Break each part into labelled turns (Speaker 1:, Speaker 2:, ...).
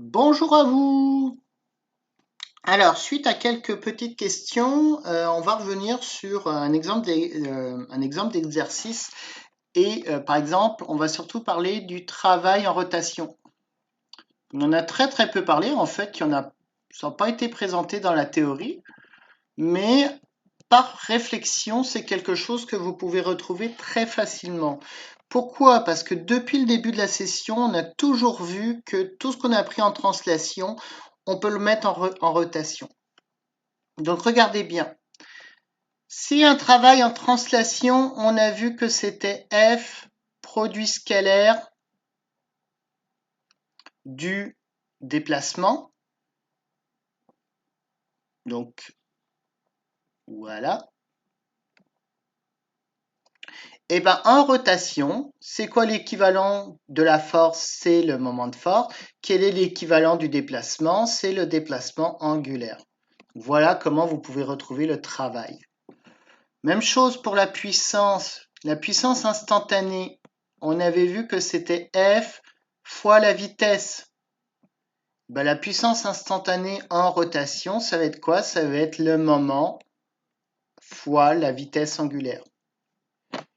Speaker 1: Bonjour à vous. Alors, suite à quelques petites questions, on va revenir sur un exemple d'exercice et par exemple, on va surtout parler du travail en rotation. On en a très très peu parlé en fait, ça n'a pas été présenté dans la théorie, mais par réflexion, c'est quelque chose que vous pouvez retrouver très facilement. Pourquoi? Parce que depuis le début de la session, on a toujours vu que tout ce qu'on a appris en translation, on peut le mettre en rotation. Donc regardez bien. Si un travail en translation, on a vu que c'était f produit scalaire du déplacement. Donc voilà. Et bien en rotation, c'est quoi l'équivalent de la force? C'est le moment de force. Quel est l'équivalent du déplacement? C'est le déplacement angulaire. Voilà comment vous pouvez retrouver le travail. Même chose pour la puissance. La puissance instantanée, on avait vu que c'était F fois la vitesse. Ben, la puissance instantanée en rotation, ça va être quoi? Ça va être le moment fois la vitesse angulaire.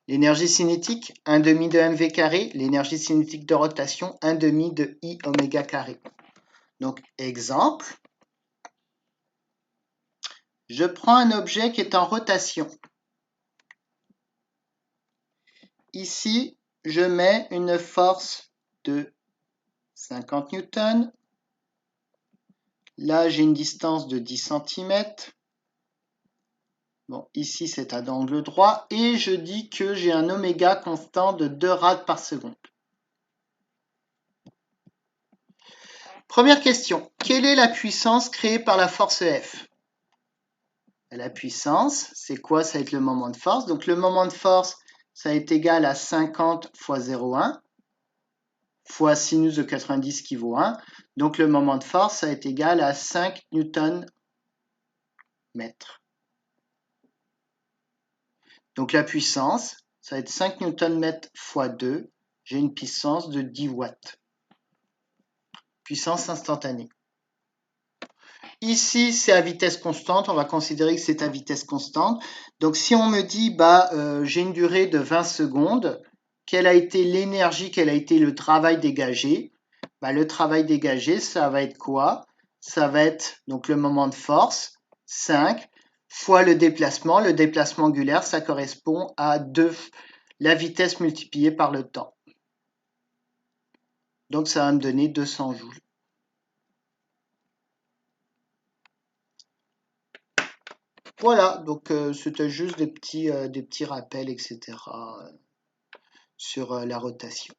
Speaker 1: L'énergie cinétique, 1 demi de mv carré. L'énergie cinétique de rotation, 1 demi de I oméga carré. Donc, exemple, je prends un objet qui est en rotation. Ici, je mets une force de 50 newtons. Là, j'ai une distance de 10 cm. Bon, ici, c'est à angle droit. Et je dis que j'ai un oméga constant de 2 rads par seconde. Première question. Quelle est la puissance créée par la force F? La puissance, c'est quoi? Ça va être le moment de force. Donc, le moment de force, ça est égal à 50 fois 0,1 fois sinus de 90 qui vaut 1. Donc, le moment de force, ça est égal à 5 newtons mètres. Donc, la puissance, ça va être 5 Nm fois 2. J'ai une puissance de 10 watts. Puissance instantanée. Ici, c'est à vitesse constante. On va considérer que c'est à vitesse constante. Donc, si on me dit, j'ai une durée de 20 secondes, quelle a été l'énergie, quel a été le travail dégagé? Le travail dégagé, ça va être quoi? Ça va être donc le moment de force, 5, fois le déplacement. Le déplacement angulaire, ça correspond à 2, la vitesse multipliée par le temps. Donc, ça va me donner 200 joules. Voilà, donc c'était juste des petits rappels, etc. sur la rotation.